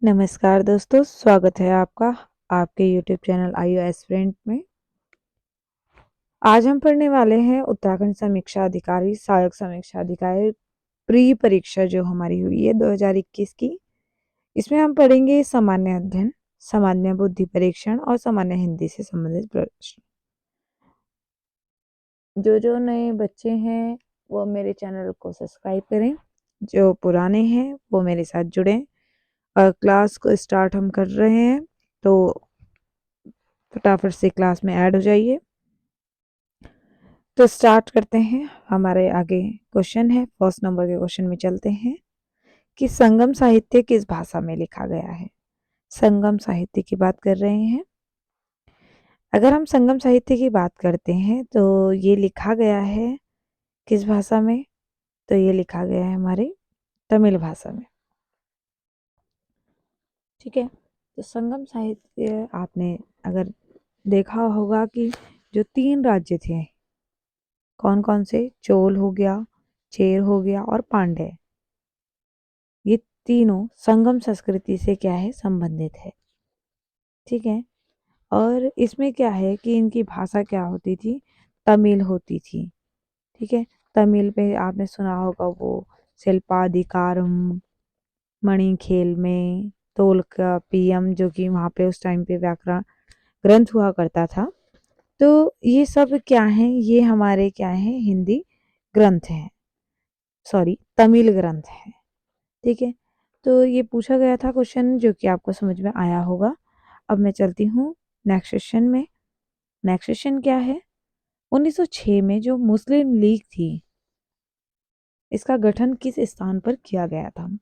नमस्कार दोस्तों, स्वागत है आपका आपके यूट्यूब चैनल आईओ एस्पिरेंट में। आज हम पढ़ने वाले हैं उत्तराखंड समीक्षा अधिकारी, सहायक समीक्षा अधिकारी प्री परीक्षा जो हमारी हुई है 2021 की। इसमें हम पढ़ेंगे सामान्य अध्ययन, सामान्य बुद्धि परीक्षण और सामान्य हिंदी से संबंधित प्रश्न। जो नए बच्चे हैं वो मेरे चैनल को सब्सक्राइब करें, जो पुराने हैं वो मेरे साथ जुड़ें और क्लास को स्टार्ट हम कर रहे हैं तो फटाफट से क्लास में ऐड हो जाइए। तो स्टार्ट करते हैं। हमारे आगे क्वेश्चन है, फर्स्ट नंबर के क्वेश्चन में चलते हैं कि संगम साहित्य किस भाषा में लिखा गया है। संगम साहित्य की बात कर रहे हैं। अगर हम संगम साहित्य की बात करते हैं तो ये लिखा गया है किस भाषा में, तो ये लिखा गया है हमारे तमिल भाषा में। ठीक है, तो संगम साहित्य आपने अगर देखा होगा कि जो 3 राज्य थे, कौन कौन से, चोल हो गया, चेर हो गया और पांड्य, ये तीनों संगम संस्कृति से क्या है, संबंधित है। ठीक है, और इसमें क्या है कि इनकी भाषा क्या होती थी, तमिल होती थी। ठीक है, तमिल पे आपने सुना होगा वो शिल्पाधिकारम, मणिखेल में, तोलकाप्पियम जो कि वहाँ पे उस टाइम पे व्याकरण ग्रंथ हुआ करता था। तो ये सब क्या है, ये हमारे क्या है, हिंदी ग्रंथ हैं, सॉरी तमिल ग्रंथ हैं। ठीक है, तो ये पूछा गया था क्वेश्चन जो कि आपको समझ में आया होगा। अब मैं चलती हूँ नेक्स्ट क्वेश्चन में। नेक्स्ट क्वेश्चन क्या है, 1906 में जो मुस्लिम लीग थी, इसका गठन किस स्थान पर किया गया था।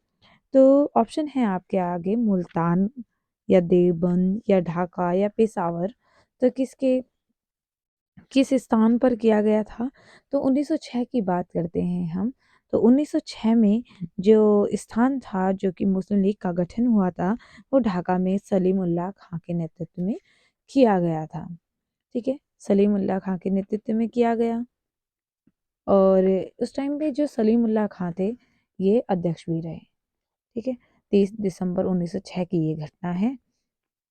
तो ऑप्शन है आपके आगे, मुल्तान या देवबंद या ढाका या पेशावर। तो किस स्थान पर किया गया था, तो 1906 की बात करते हैं हम। तो 1906 में जो स्थान था जो कि मुस्लिम लीग का गठन हुआ था, वो ढाका में सलीमुल्लाह खां के नेतृत्व में किया गया था। ठीक है, सलीमुल्लाह खां के नेतृत्व में किया गया, और उस टाइम पे जो सलीमुल्लाह खां थे ये अध्यक्ष भी रहे। ठीक है, 30 दिसंबर 1906 की ये घटना है।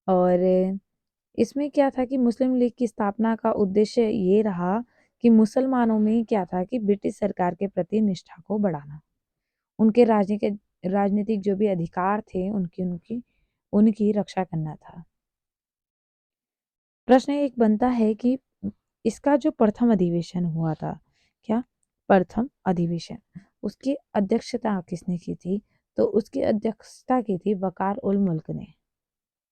और इसमें क्या था कि मुस्लिम लीग की स्थापना का उद्देश्य ये रहा कि मुसलमानों में क्या था कि ब्रिटिश सरकार के प्रति निष्ठा को बढ़ाना, उनके राजनीतिक जो भी अधिकार थे उनकी उनकी उनकी रक्षा करना था। प्रश्न एक बनता है कि इसका जो प्रथम अधिवेशन हुआ था, क्या प्रथम अधिवेशन, उसकी अध्यक्षता किसने की थी, तो उसकी अध्यक्षता की थी वकार उल मुल्क ने।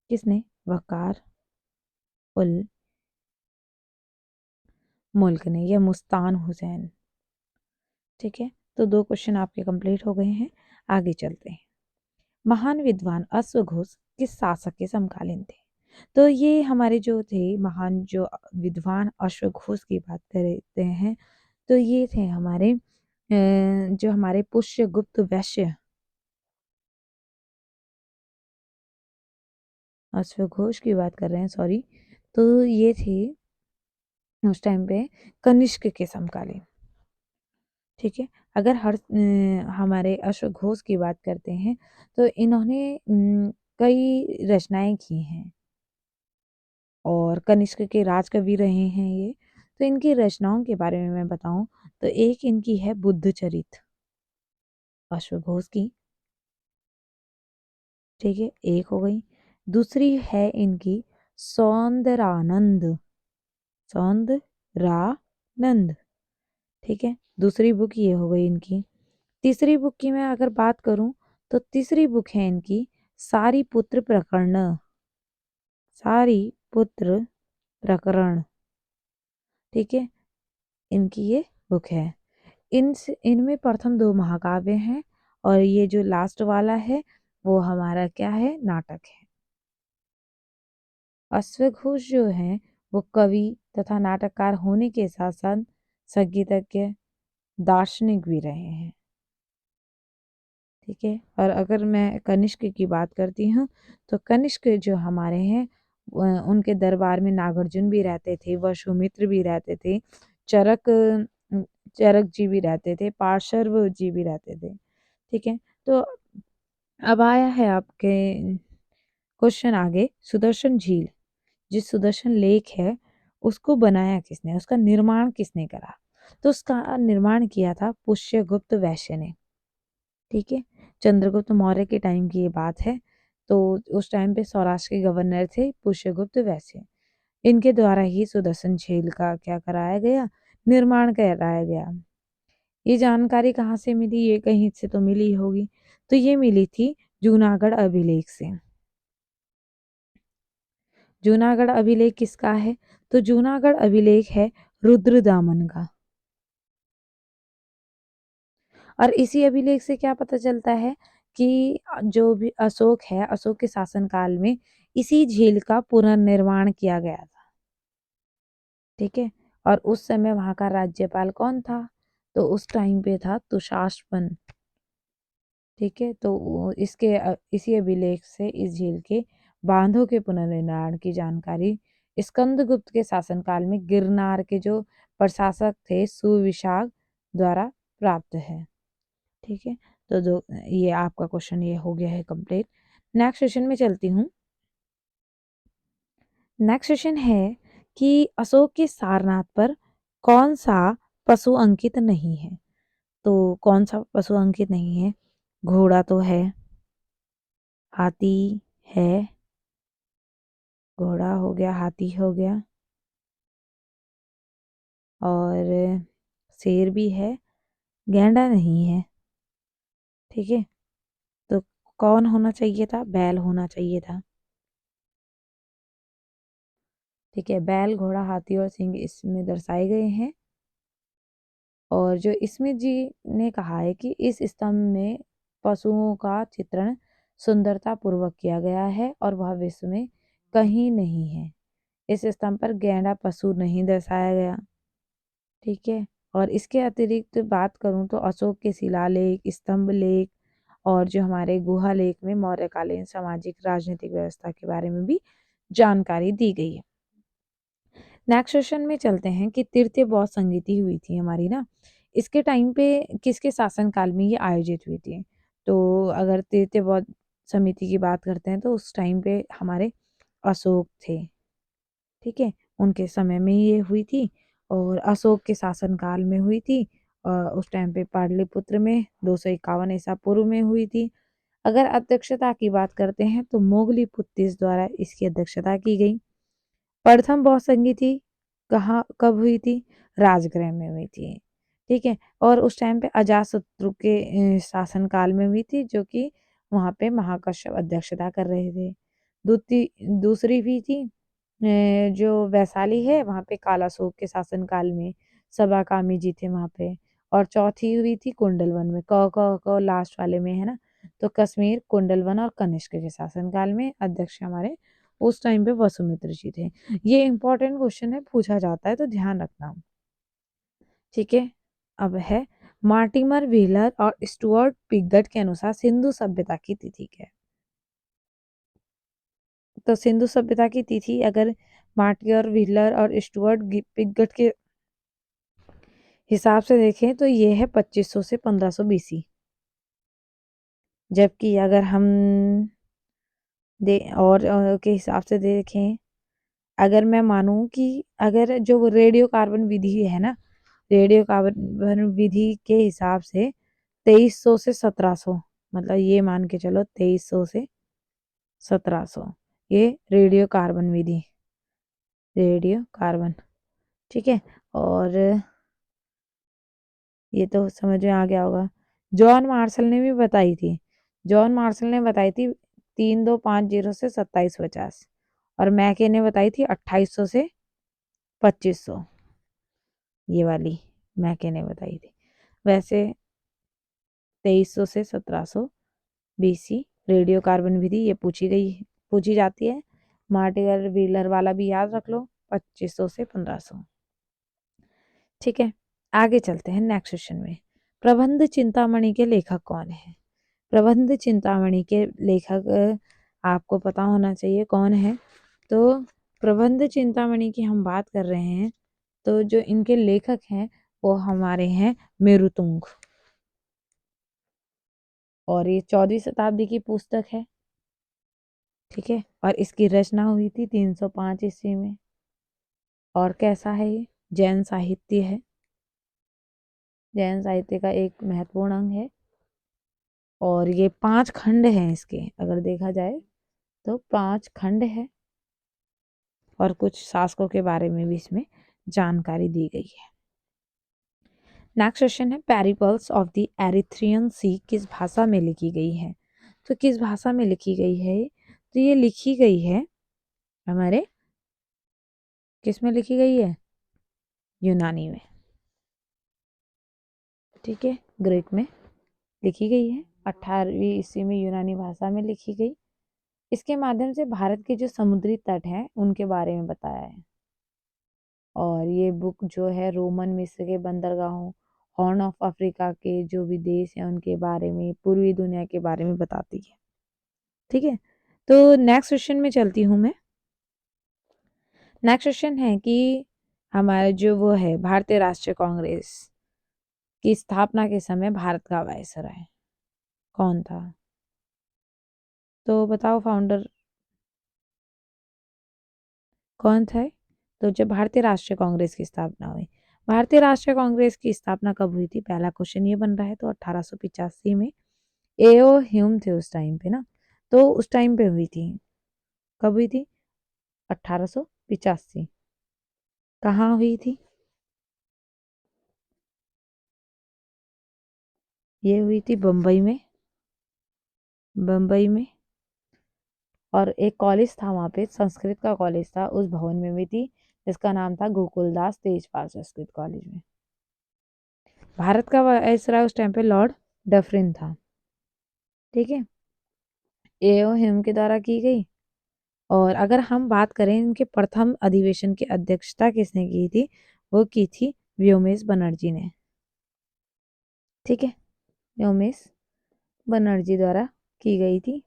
किसने, वकार उल मुल्क ने या मुस्तान हुसैन। ठीक है, तो 2 क्वेश्चन आपके कंप्लीट हो गए हैं। आगे चलते हैं। महान विद्वान अश्वघोष किस शासक के समकालीन थे। तो ये हमारे जो थे महान जो विद्वान अश्वघोष की बात करते हैं, तो ये थे हमारे जो हमारे पुष्यगुप्त वैश्य, अश्वघोष की बात कर रहे हैं, सॉरी। तो ये थे उस टाइम पे कनिष्क के समकालीन। ठीक है, अगर हमारे अश्वघोष की बात करते हैं तो इन्होंने कई रचनाएं की हैं और कनिष्क के राजकवि रहे हैं ये। तो इनकी रचनाओं के बारे में मैं बताऊं तो एक इनकी है बुद्ध चरित, अश्वघोष की। ठीक है, एक हो गई। दूसरी है इनकी सौंदरानंद, सौंदरानंद। ठीक है, दूसरी बुक ये हो गई इनकी। तीसरी बुक की मैं अगर बात करूं तो तीसरी बुक है इनकी सारी पुत्र प्रकरण, सारी पुत्र प्रकरण। ठीक है, इनकी ये बुक है। इनमें प्रथम 2 महाकाव्य हैं और ये जो लास्ट वाला है वो हमारा क्या है, नाटक है। अश्वघोष जो है वो कवि तथा नाटककार होने के साथ साथ संगीतज्ञ, दार्शनिक भी रहे हैं। ठीक है, और अगर मैं कनिष्क की बात करती हूँ तो कनिष्क जो हमारे हैं उनके दरबार में नागार्जुन भी रहते थे, वसुमित्र भी रहते थे, चरक चरक जी भी रहते थे, पार्श्व जी भी रहते थे। ठीक है, तो अब आया है आपके क्वेश्चन आगे, सुदर्शन झील, जिस सुदर्शन लेक है उसको बनाया किसने, उसका निर्माण किसने करा? तो उसका निर्माण किया था पुष्यगुप्त वैश्य ने। ठीक है, चंद्रगुप्त मौर्य के टाइम की ये बात है। तो उस टाइम पे सौराष्ट्र के गवर्नर थे पुष्यगुप्त वैश्य। इनके द्वारा ही सुदर्शन झील का क्या कराया गया, निर्माण कराया गया। ये जानकारी कहाँ से मिली, ये कहीं से तो मिली होगी। तो ये मिली थी जूनागढ़ अभिलेख से। जूनागढ़ अभिलेख किसका है? तो जूनागढ़ अभिलेख है रुद्रदामन का। और इसी अभिलेख से क्या पता चलता है कि जो भी अशोक है, अशोक के शासनकाल में इसी झील का पुनर्निर्माण किया गया था। ठीक है, और उस समय वहां का राज्यपाल कौन था? तो उस टाइम पे था तुषारपन। ठीक है, तो इसी अभिलेख से इस झील के बांधों के पुनर्निर्माण की जानकारी स्कंदगुप्त के शासनकाल में गिरनार के जो प्रशासक थे सुविशाग द्वारा प्राप्त है। ठीक है, तो ये आपका क्वेश्चन ये हो गया है कंप्लीट। नेक्स्ट क्वेश्चन में चलती हूँ। नेक्स्ट क्वेश्चन है कि अशोक के सारनाथ पर कौन सा पशु अंकित नहीं है? तो कौन सा पशु अंकित नहीं है? घोड़ा तो है, हाथी है, घोड़ा हो गया, हाथी हो गया, और शेर भी है, गैंडा नहीं है। ठीक है, तो कौन होना चाहिए था? बैल होना चाहिए था। ठीक है, बैल, घोड़ा, हाथी और सिंह इसमें दर्शाए गए हैं। और जो स्मिथ जी ने कहा है कि इस स्तंभ में पशुओं का चित्रण सुंदरता पूर्वक किया गया है और वह विश्व में कहीं नहीं है। इस स्तंभ पर गैंडा पशु नहीं दर्शाया गया। ठीक है, और इसके अतिरिक्त बात करूं तो अशोक के शिलालेख, स्तंभ लेख और जो हमारे गुहा लेख में मौर्यकालीन सामाजिक राजनीतिक व्यवस्था के बारे में भी जानकारी दी गई है। नेक्स्ट क्वेश्चन में चलते हैं कि तृतीय बौद्ध संगीति हुई थी हमारी ना, इसके टाइम पे किसके शासन काल में ये आयोजित हुई थी? तो अगर तृतीय बौद्ध समिति की बात करते हैं तो उस टाइम पे हमारे अशोक थे। ठीक है, उनके समय में ये हुई थी और अशोक के शासन काल में हुई थी। उस टाइम पे पाटलिपुत्र में 251 ईसा पूर्व में हुई थी। अगर अध्यक्षता की बात करते हैं तो मोगली पुत्तिस द्वारा इसकी अध्यक्षता की गई। प्रथम बौद्ध संगीति कहाँ कब हुई थी? राजगृह में हुई थी। ठीक है, और उस टाइम पे अजातशत्रु के शासन काल में हुई थी, जो कि वहां पे महाकश्यप अध्यक्षता कर रहे थे। दूसरी भी थी जो वैशाली है, वहां पे कालाशोक के शासन काल में सबाकामी जी थे वहां पे। और चौथी हुई थी कुंडलवन में, क लास्ट वाले में है ना। तो कश्मीर, कुंडलवन और कनिष्क के शासन काल में अध्यक्ष हमारे उस टाइम पे वसुमित्र जी थे। ये इंपॉर्टेंट क्वेश्चन है, पूछा जाता है तो ध्यान रखना। ठीक है, अब है मार्टिमर व्हीलर और स्टुअर्ट पिगट के अनुसार सिंधु सभ्यता की तिथि क्या है? तो सिंधु सभ्यता की तिथि अगर मार्टियर व्हीलर और स्टुअर्ट पिगट के हिसाब से देखें तो ये है 2500 से 1500 बीसी। जबकि अगर हम दे और के हिसाब से देखें, अगर मैं मानूं कि अगर जो रेडियो कार्बन विधि है ना, रेडियो कार्बन विधि के हिसाब से 2300 से 1700, मतलब ये मान के चलो 2300 से 1700, ये रेडियो कार्बन विधि, रेडियो कार्बन। ठीक है, और ये तो समझ में आ गया होगा। जॉन मार्शल ने भी बताई थी, जॉन मार्शल ने बताई थी 3250 से 2750। और मैके ने बताई थी 2800 से 2500, ये वाली मैके ने बताई थी। वैसे 2300 से 1700 बीसी रेडियो कार्बन विधि ये पूछी जाती है। मार्टिगर व्हीलर वाला भी याद रख लो, 2500 से 1500। ठीक है, आगे चलते हैं नेक्स्ट क्वेश्चन में। प्रबंध चिंतामणि के लेखक कौन है? प्रबंध चिंतामणि के लेखक आपको पता होना चाहिए कौन है। तो प्रबंध चिंतामणि की हम बात कर रहे हैं, तो जो इनके लेखक हैं वो हमारे हैं मेरुतुंग। और ये 14वीं शताब्दी की पुस्तक है। ठीक है, और इसकी रचना हुई थी 305 ईस्वी में। और कैसा है ये? जैन साहित्य है, जैन साहित्य का एक महत्वपूर्ण अंग है। और ये 5 खंड हैं इसके, अगर देखा जाए तो 5 खंड है। और कुछ शासकों के बारे में भी इसमें जानकारी दी गई है। नेक्स्ट क्वेश्चन है, पेरिपल्स ऑफ द एरिथ्रियन सी किस भाषा में लिखी गई है? तो किस भाषा में लिखी गई है? तो ये लिखी गई है हमारे, किस में लिखी गई है? यूनानी में। ठीक है, ग्रीक में लिखी गई है। 18वीं ईस्वी में यूनानी भाषा में लिखी गई। इसके माध्यम से भारत के जो समुद्री तट हैं उनके बारे में बताया है। और ये बुक जो है रोमन मिस्र के बंदरगाहों, हॉर्न ऑफ अफ्रीका के जो भी देश हैं उनके बारे में, पूर्वी दुनिया के बारे में बताती है। ठीक है, तो नेक्स्ट क्वेश्चन में चलती हूँ मैं। नेक्स्ट क्वेश्चन है कि हमारा जो वो है भारतीय राष्ट्रीय कांग्रेस की स्थापना के समय भारत का वायसराय कौन था? तो बताओ फाउंडर कौन था? तो जब भारतीय राष्ट्रीय कांग्रेस की स्थापना हुई, भारतीय राष्ट्रीय कांग्रेस की स्थापना कब हुई थी? पहला क्वेश्चन ये बन रहा है। तो 1885 में एओ ह्यूम थे उस टाइम पे ना, तो उस टाइम पे हुई थी। कब हुई थी? 1885। कहाँ हुई थी? ये हुई थी बम्बई में, बम्बई में। और एक कॉलेज था वहाँ पे, संस्कृत का कॉलेज था, उस भवन में हुई थी, जिसका नाम था गोकुलदास तेजपाल संस्कृत कॉलेज में। भारत का वायसराय उस टाइम पे लॉर्ड डफरिन था। ठीक है, एओ ह्यूम के द्वारा की गई। और अगर हम बात करें इनके प्रथम अधिवेशन की अध्यक्षता किसने की थी? वो की थी व्योमेश बनर्जी ने। ठीक है, व्योमेश बनर्जी द्वारा की गई थी।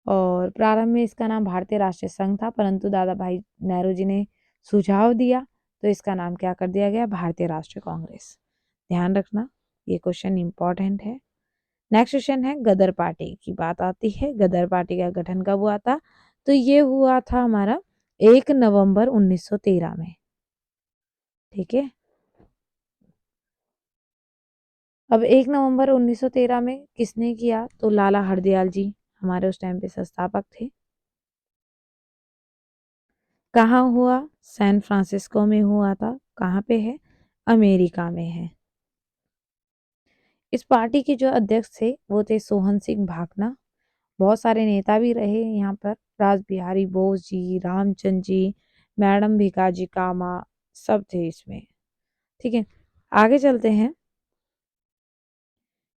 और प्रारंभ में इसका नाम भारतीय राष्ट्रीय संघ था, परंतु दादा भाई नेहरू जी ने सुझाव दिया तो इसका नाम क्या कर दिया गया? भारतीय राष्ट्रीय कांग्रेस। ध्यान रखना, ये क्वेश्चन इंपॉर्टेंट है। नेक्स्ट क्वेश्चन है, गदर पार्टी की बात आती है। गदर पार्टी का गठन कब हुआ था? तो ये हुआ था हमारा 1 नवंबर 1913 में। ठीक है, अब 1 नवंबर 1913 में किसने किया? तो लाला हरदयाल जी हमारे उस टाइम पे संस्थापक थे। कहाँ हुआ? सैन फ्रांसिस्को में हुआ था। कहाँ पे है? अमेरिका में है। इस पार्टी के जो अध्यक्ष थे वो थे सोहन सिंह भाकना। बहुत सारे नेता भी रहे यहाँ पर, राज बिहारी बोस जी, रामचंद्र जी, मैडम भिकाजी कामा, सब थे इसमें। ठीक है, आगे चलते हैं।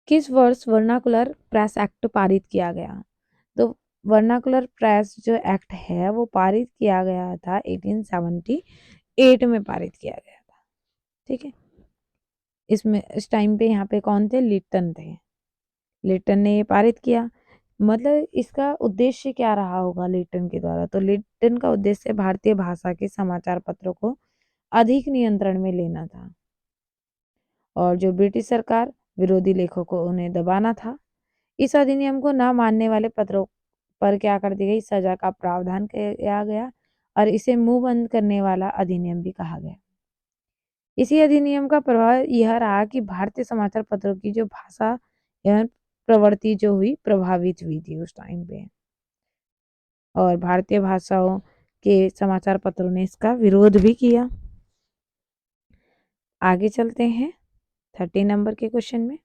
किस वर्ष वर्नाकुलर प्रेस एक्ट पारित किया गया? तो वर्नाकुलर प्रेस जो एक्ट है वो पारित किया गया था 1878 में पारित किया गया था। ठीक है, इसमें इस टाइम पे यहाँ पे कौन थे? लिट्टन थे। लिट्टन ने ये पारित किया। मतलब इसका उद्देश्य क्या रहा होगा लिट्टन के द्वारा? तो लिट्टन का उद्देश्य भारतीय भाषा के समाचार पत्रों को अधिक नियंत्रण में लेना था और जो ब्रिटिश सरकार विरोधी लेखों को उन्हें दबाना था। इस अधिनियम को न मानने वाले पत्रों पर क्या कर दी गई? सजा का प्रावधान किया गया और इसे मुंह बंद करने वाला अधिनियम भी कहा गया। इसी अधिनियम का प्रभाव यह रहा कि भारतीय समाचार पत्रों की जो भाषा एवं प्रवृत्ति जो हुई प्रभावित हुई थी उस टाइम पे। और भारतीय भाषाओं के समाचार पत्रों ने इसका विरोध भी किया। आगे चलते हैं 30 नंबर के क्वेश्चन में।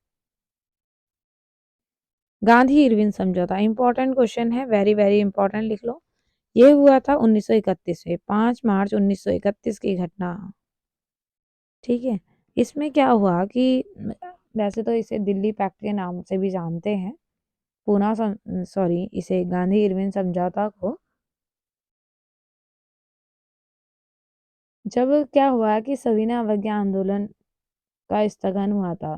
गांधी इरविन समझौता इंपॉर्टेंट क्वेश्चन है, वेरी वेरी इंपॉर्टेंट, लिख लो। ये हुआ था 1931 में, 5 मार्च 1931 की घटना। ठीक है, इसमें क्या हुआ कि वैसे तो इसे दिल्ली पैक्ट के नाम से भी जानते हैं, पूना सॉरी इसे गांधी इरविन समझौता को। जब क्या हुआ कि सविनय अवज्ञा आंदोलन का स्थगन हुआ था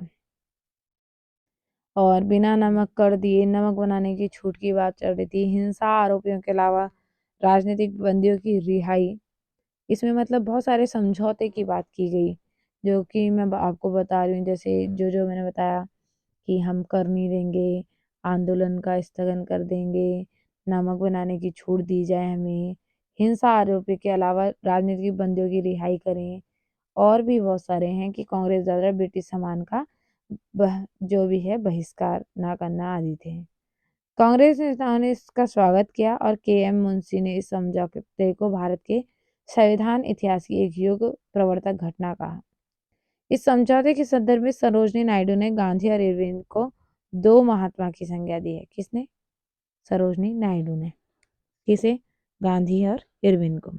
और बिना नमक कर दिए नमक बनाने की छूट की बात चल रही थी, हिंसा आरोपियों के अलावा राजनीतिक बंदियों की रिहाई, इसमें मतलब बहुत सारे समझौते की बात की गई, जो कि मैं आपको बता रही हूँ। जैसे जो जो मैंने बताया कि हम कर नहीं देंगे, आंदोलन का स्थगन कर देंगे, नमक बनाने की छूट दी जाए हमें, हिंसा आरोपी के अलावा राजनीतिक बंदियों की रिहाई करें, और भी बहुत सारे हैं कि कांग्रेस द्वारा ब्रिटिश सामान का जो भी है बहिष्कार ना करना आदि थे। कांग्रेस नेताओं ने इसका स्वागत किया और के.एम. मुंशी ने इस समझौते को भारत के संविधान इतिहास की एक युग प्रवर्तक घटना कहा। इस समझौते के संदर्भ में सरोजनी नायडू ने गांधी और इरविन को दो महात्मा की संज्ञा दी है। किसने? सरोजनी नायडू ने। किसे? गांधी और इरविन को।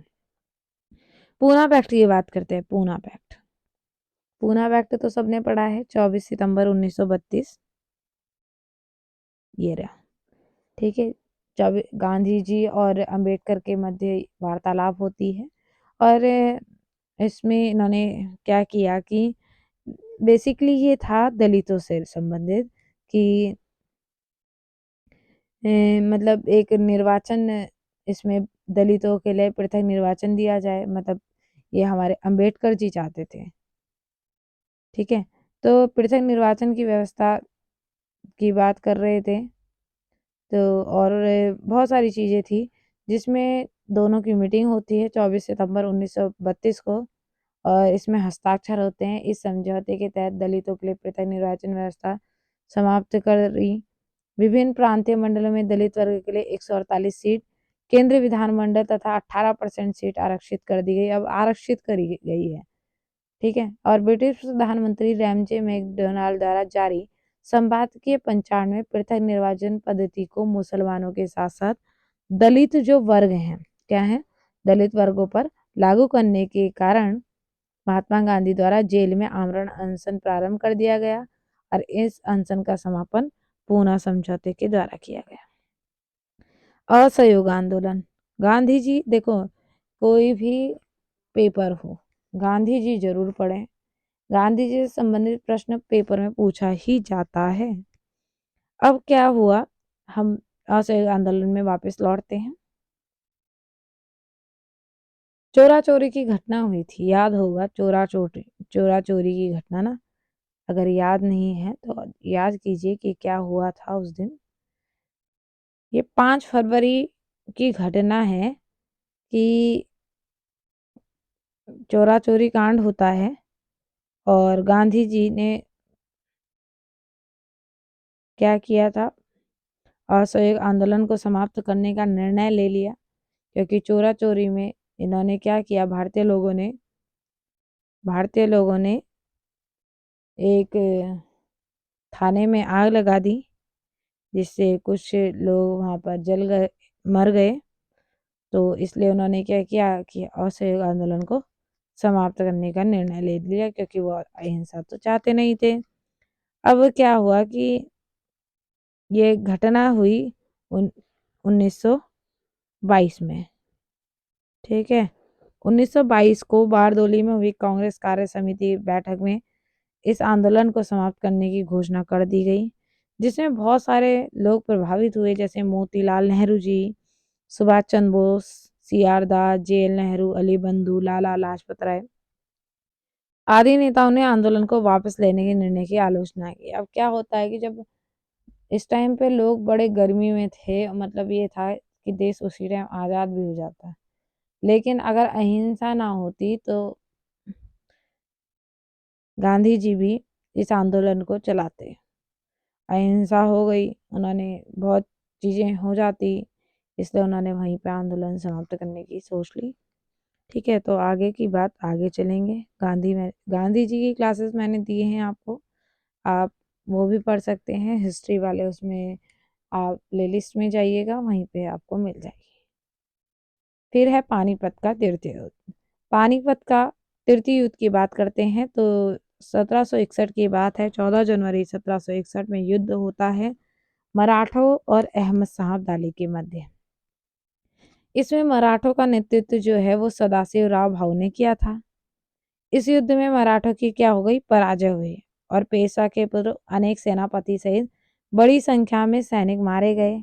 पूना पैक्ट की बात करते हैं। पूना पैक्ट, पूना पैक्ट तो सबने पढ़ा है, 24 सितंबर 1932 ये रहा। ठीक है, जब गांधी जी और अंबेडकर के मध्य वार्तालाप होती है और इसमें इन्होंने क्या किया कि बेसिकली ये था दलितों से संबंधित कि मतलब एक निर्वाचन, इसमें दलितों के लिए पृथक निर्वाचन दिया जाए, मतलब ये हमारे अंबेडकर जी चाहते थे। ठीक है, तो पृथक निर्वाचन की व्यवस्था की बात कर रहे थे। तो और बहुत सारी चीज़ें थी जिसमें दोनों की मीटिंग होती है 24 सितंबर 1932 को, और इसमें हस्ताक्षर होते हैं। इस समझौते के तहत दलितों के लिए पृथक निर्वाचन व्यवस्था समाप्त कर दी। विभिन्न प्रांतीय मंडलों में दलित वर्ग के लिए 148 सीट, केंद्रीय विधानमंडल तथा 18% सीट आरक्षित कर दी गई, अब आरक्षित करी गई है। ठीक है, और ब्रिटिश प्रधानमंत्री रैमजे मैकडोनाल्ड द्वारा जारी संपादकीय 95 में पृथक निर्वाचन पद्धति को मुसलमानों के साथ साथ दलित जो वर्ग हैं, क्या है, दलित वर्गों पर लागू करने के कारण महात्मा गांधी द्वारा जेल में आमरण अनशन प्रारंभ कर दिया गया और इस अनशन का समापन पूना समझौते के द्वारा किया गया। असहयोग आंदोलन। गांधी जी, देखो कोई भी पेपर हो, गांधी जी जरूर पढ़ें। गांधी जी से संबंधित प्रश्न पेपर में पूछा ही जाता है। अब क्या हुआ, हम असहयोग आंदोलन में वापस लौटते हैं। चोरा चोरी की घटना हुई थी, याद होगा, चोरा चोरी की घटना ना, अगर याद नहीं है तो याद कीजिए कि क्या हुआ था उस दिन। ये 5 फरवरी की घटना है कि चोरा चोरी कांड होता है और गांधी जी ने क्या किया था, असहयोग आंदोलन को समाप्त करने का निर्णय ले लिया, क्योंकि चोरा चोरी में इन्होंने क्या किया, भारतीय लोगों ने एक थाने में आग लगा दी, जिससे कुछ लोग वहां पर जल गए, मर गए। तो इसलिए उन्होंने क्या किया कि असहयोग आंदोलन को समाप्त करने का निर्णय ले लिया, क्योंकि वो अहिंसा तो चाहते नहीं थे। अब क्या हुआ कि ये घटना हुई 1922 में। ठीक है, 1922 को बारदोली में हुई कांग्रेस कार्य समिति बैठक में इस आंदोलन को समाप्त करने की घोषणा कर दी गई, जिसमें बहुत सारे लोग प्रभावित हुए, जैसे मोतीलाल नेहरू जी, सुभाष चंद्र बोस, सी आर दास, जे एल नेहरू, अली बंधु, लाला लाजपत राय आदि नेताओं ने आंदोलन को वापस लेने के निर्णय की आलोचना की। अब क्या होता है कि जब इस टाइम पे लोग बड़े गर्मी में थे, मतलब ये था कि देश उसी टाइम आज़ाद भी हो जाता, लेकिन अगर अहिंसा ना होती तो गांधी जी भी इस आंदोलन को चलाते। अहिंसा हो गई, उन्होंने बहुत चीज़ें हो जाती, इसलिए उन्होंने वहीं पे आंदोलन समाप्त करने की सोच ली। ठीक है, तो आगे की बात आगे चलेंगे। गांधी जी की क्लासेस मैंने दिए हैं आपको, आप वो भी पढ़ सकते हैं, हिस्ट्री वाले, उसमें आप प्लेलिस्ट में जाइएगा, वहीं पे आपको मिल जाएगी। फिर है पानीपत का तृतीय युद्ध। पानीपत का तृतीय युद्ध की बात करते हैं तो 1761 की बात है। 14 जनवरी 1761 में युद्ध होता है मराठों और अहमद शाह अब्दाली के मध्य। इसमें मराठों का नेतृत्व जो है वो सदाशिव राव भाऊ ने किया था। इस युद्ध में मराठों की क्या हो गई, पराजय हुई और पेशवा के पुत्र अनेक सेनापति सहित बड़ी संख्या में सैनिक मारे गए।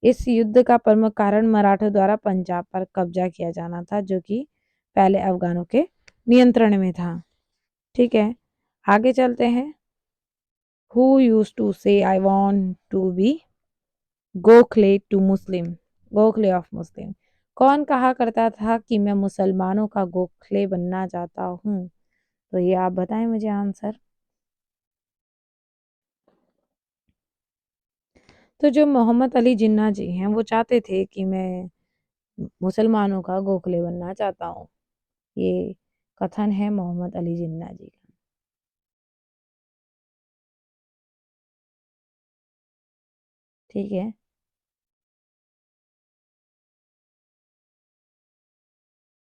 इस युद्ध का प्रमुख कारण मराठों द्वारा पंजाब पर कब्जा किया जाना था, जो कि पहले अफगानों के नियंत्रण में था। ठीक है, आगे चलते हैं। Who used to say I want to be Gokhale to Muslim? Gokhale of Muslim. कौन कहा करता था कि मैं मुसलमानों का गोखले बनना चाहता हूँ? तो ये आप बताएं मुझे आंसर। तो जो मोहम्मद अली जिन्ना जी हैं वो चाहते थे कि मैं मुसलमानों का गोखले बनना चाहता हूँ। ये कथन है मोहम्मद अली जिन्ना जी का। ठीक है।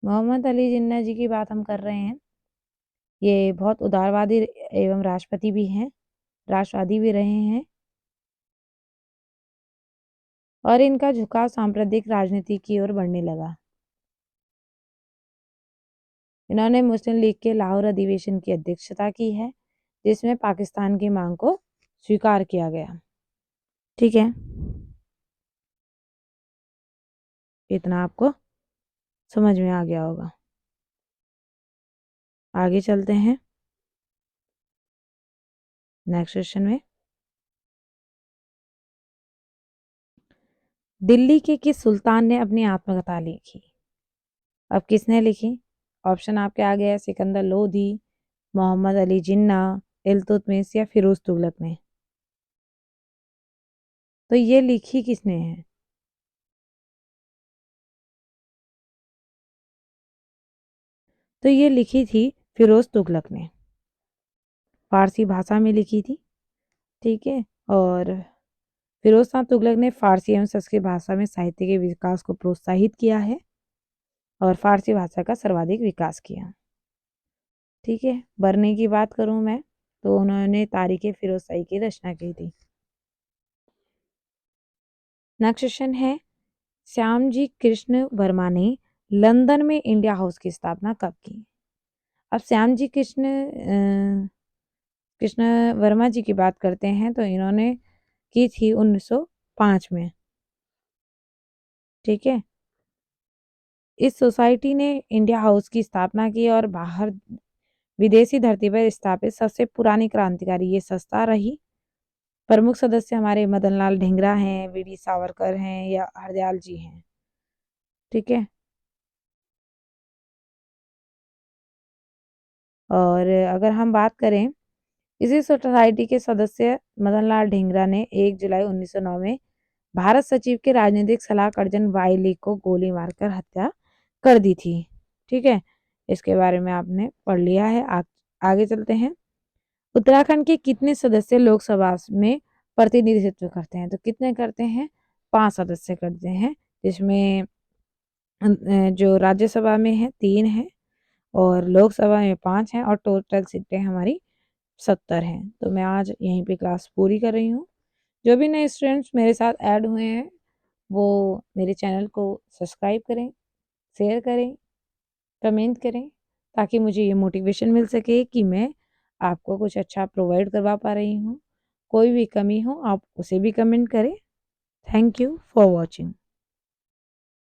मोहम्मद अली जिन्ना जी की बात हम कर रहे हैं। ये बहुत उदारवादी एवं राष्ट्रपति भी हैं, राष्ट्रवादी भी रहे हैं और इनका झुकाव सांप्रदायिक राजनीति की ओर बढ़ने लगा। इन्होंने मुस्लिम लीग के लाहौर अधिवेशन की अध्यक्षता की है, जिसमें पाकिस्तान की मांग को स्वीकार किया गया। ठीक है, इतना आपको समझ में आ गया होगा। आगे चलते हैं नेक्स्ट क्वेश्चन में। दिल्ली के किस सुल्तान ने अपनी आत्मकथा लिखी? अब किसने लिखी? ऑप्शन आपके आगे है, सिकंदर लोधी, मोहम्मद अली जिन्ना, इल्तुतमिश या फिरोज तुगलक ने। तो ये लिखी किसने है? तो ये लिखी थी फिरोज तुगलक ने, फारसी भाषा में लिखी थी। ठीक है। और फिरोज शाह तुगलक ने फारसी एवं संस्कृत भाषा में साहित्य के विकास को प्रोत्साहित किया है और फारसी भाषा का सर्वाधिक विकास किया। ठीक है। बरने की बात करूं मैं तो उन्होंने तारीख फिरोजशाही की रचना की थी। नेक्स्ट क्वेश्चन है, श्यामजी कृष्ण वर्मा ने लंदन में इंडिया हाउस की स्थापना कब की? अब श्यामजी कृष्ण वर्मा जी की बात करते हैं तो इन्होंने की थी 1905 में। ठीक है। इस सोसाइटी ने इंडिया हाउस की स्थापना की और बाहर विदेशी धरती पर स्थापित सबसे पुरानी क्रांतिकारी ये संस्था रही। प्रमुख सदस्य हमारे मदन लाल ढींगरा हैं, वीडी सावरकर हैं या हरदयाल जी हैं। ठीक है। और अगर हम बात करें, इसी सोसाइटी के सदस्य मदन लाल ढींगरा ने 1 जुलाई 1909 में भारत सचिव के राजनीतिक सलाहकार अर्जन वायली को गोली मारकर हत्या कर दी थी। ठीक है। इसके बारे में आपने पढ़ लिया है। आगे चलते हैं। उत्तराखंड के कितने सदस्य लोकसभा में प्रतिनिधित्व करते हैं? तो कितने करते हैं? 5 सदस्य करते हैं, जिसमें जो राज्यसभा में है 3 है और लोकसभा में 5 हैं और टोटल सीटें हमारी 70 हैं। तो मैं आज यहीं पे क्लास पूरी कर रही हूँ। जो भी नए स्टूडेंट्स मेरे साथ ऐड हुए हैं वो मेरे चैनल को सब्सक्राइब करें, शेयर करें, कमेंट करें, ताकि मुझे ये मोटिवेशन मिल सके कि मैं आपको कुछ अच्छा प्रोवाइड करवा पा रही हूँ। कोई भी कमी हो आप उसे भी कमेंट करें। Thank you for watching.